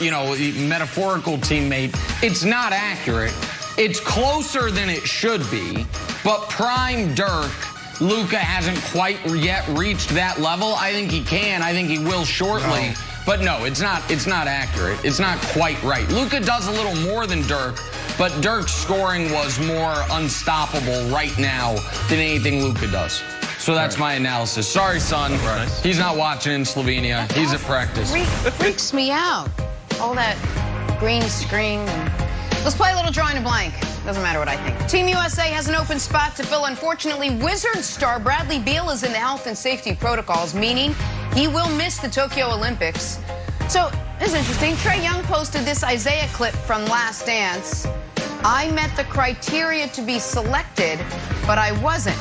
metaphorical teammate, it's not accurate. It's closer than it should be, but prime Dirk, Luka hasn't quite yet reached that level. I think he can. I think he will shortly. No. But no, it's not accurate. It's not quite right. Luka does a little more than Dirk, but Dirk's scoring was more unstoppable right now than anything Luka does. So that's my analysis. Sorry, son. Right. He's not watching in Slovenia. He's at practice. Freaks me out. All that green screen. Let's play a little drawing a blank. Doesn't matter what I think. Team USA has an open spot to fill. Unfortunately, Wizards star Bradley Beal is in the health and safety protocols, meaning he will miss the Tokyo Olympics. So, this is interesting. Trae Young posted this Isaiah clip from Last Dance. I met the criteria to be selected, but I wasn't.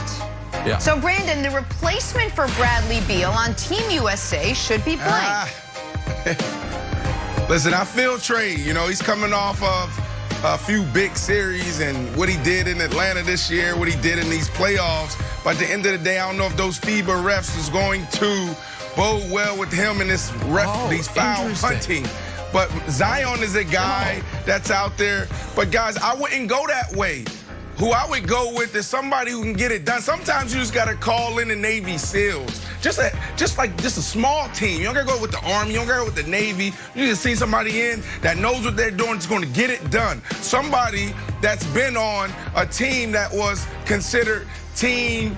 Yeah. So, Brandon, the replacement for Bradley Beal on Team USA should be blank. Listen, I feel Trae. He's coming off of a few big series and what he did in Atlanta this year, what he did in these playoffs. But at the end of the day, I don't know if those FIBA refs is going to bode well with him and this these foul hunting. But Zion is a guy that's out there. But guys, I wouldn't go that way. Who I would go with is somebody who can get it done. Sometimes you just got to call in the Navy SEALs. Just a small team. You don't got to go with the Army. You don't got to go with the Navy. You just see somebody in that knows what they're doing, is going to get it done. Somebody that's been on a team that was considered team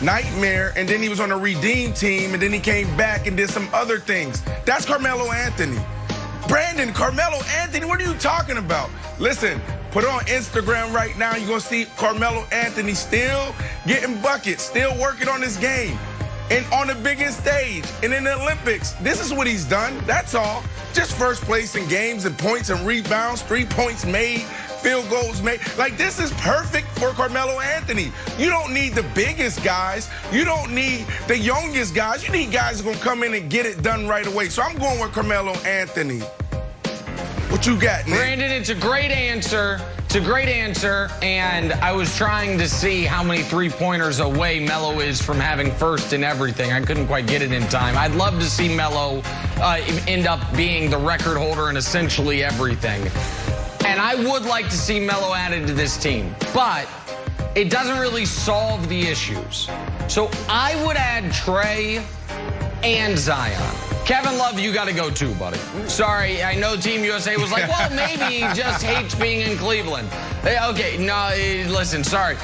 nightmare, and then he was on a redeemed team, and then he came back and did some other things. That's Carmelo Anthony. Brandon, Carmelo Anthony, what are you talking about? Listen, put it on Instagram right now. You're going to see Carmelo Anthony still getting buckets, still working on his game. And on the biggest stage, and in the Olympics, this is what he's done. That's all. Just first place in games and points and rebounds, 3 points made, field goals made. Like, this is perfect for Carmelo Anthony. You don't need the biggest guys. You don't need the youngest guys. You need guys who are going to come in and get it done right away. So I'm going with Carmelo Anthony. What you got, Nick? Brandon, it's a great answer. It's a great answer, and I was trying to see how many three-pointers away Melo is from having first in everything. I couldn't quite get it in time. I'd love to see Melo end up being the record holder in essentially everything. And I would like to see Melo added to this team, but it doesn't really solve the issues. So I would add Trae and Zion. Kevin Love, you got to go too, buddy. Sorry, I know Team USA was like, well, maybe he just hates being in Cleveland. Okay, no, listen, sorry.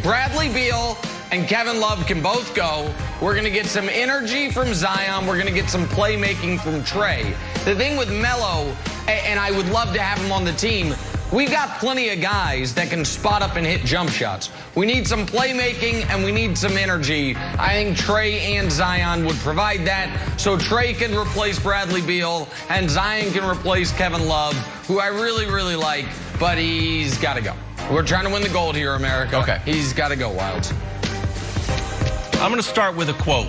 Bradley Beal and Kevin Love can both go. We're going to get some energy from Zion. We're going to get some playmaking from Trae. The thing with Melo, and I would love to have him on the team, we've got plenty of guys that can spot up and hit jump shots. We need some playmaking and we need some energy. I think Trae and Zion would provide that. So Trae can replace Bradley Beal and Zion can replace Kevin Love, who I really, really like, but he's got to go. We're trying to win the gold here, America. Okay. He's got to go, Wilds. I'm going to start with a quote.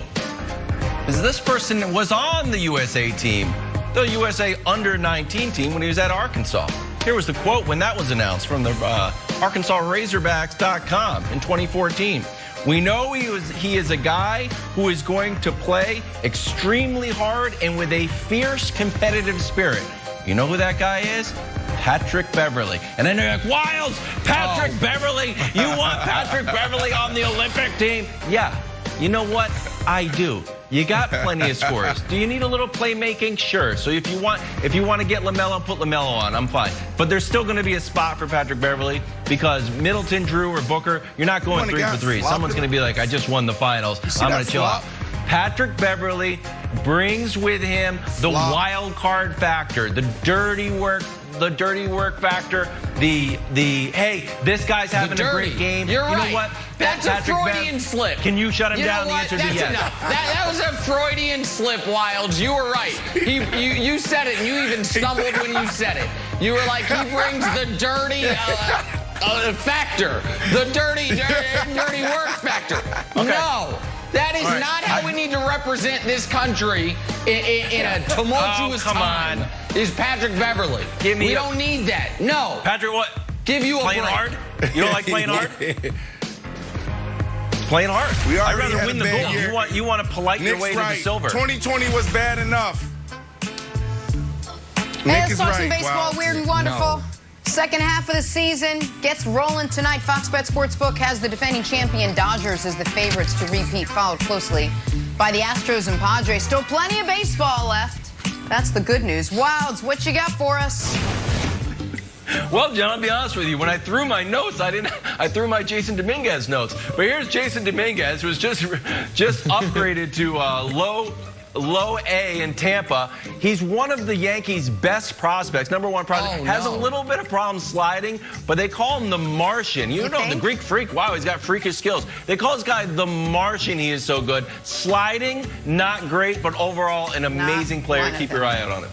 This person was on the USA team, the USA under-19 team, when he was at Arkansas. Here was the quote when that was announced from the ArkansasRazorbacks.com in 2014. We know he is a guy who is going to play extremely hard and with a fierce competitive spirit. You know who that guy is? Patrick Beverley. And then they're like, Wilds, Patrick Beverley. You want Patrick Beverley on the Olympic team? Yeah. You know what? I do. You got plenty of scores. Do you need a little playmaking? Sure. So if you want to get LaMelo, put LaMelo on. I'm fine. But there's still going to be a spot for Patrick Beverley because Middleton, Drew, or Booker, you're not going 3 for 3. Someone's going to be like, I just won the finals. I'm going to chill out. Patrick Beverley brings with him the wild card factor, the dirty work factor, the hey, this guy's having a great game. You're right. You know what? That's a Freudian slip. Can you shut him down? The answer is yes. Enough. That was a Freudian slip, Wilds. You were right. You said it, and you even stumbled when you said it. You were like, he brings the dirty factor, the dirty work factor. Okay. No. That is not how we need to represent this country in a tumultuous time. Is Patrick Beverley. We don't need that. No. Patrick, what? Give you a playing break. hard? You don't like playing hard? Playing hard. I'd rather win the gold. You want to polite your way to the silver. 2020 was bad enough. Hey, let's is talk some right. baseball, Wow. weird and wonderful. No. Second half of the season gets rolling tonight. Fox Bet Sportsbook has the defending champion Dodgers as the favorites to repeat, followed closely by the Astros and Padres. Still plenty of baseball left. That's the good news. Wilds, what you got for us? Well, John, I'll be honest with you. When I threw my notes, I threw my Jason Dominguez notes. But here's Jason Dominguez, who was just upgraded to low A in Tampa. He's one of the Yankees' best prospects, #1 prospect. Oh, has no. a little bit of problem sliding, but they call him the Martian. You know, think? the Greek freak. Wow, he's got freakish skills. They call this guy the Martian. He is so good. Sliding, not great, but overall an amazing player. one of Keep your them. eye out on it.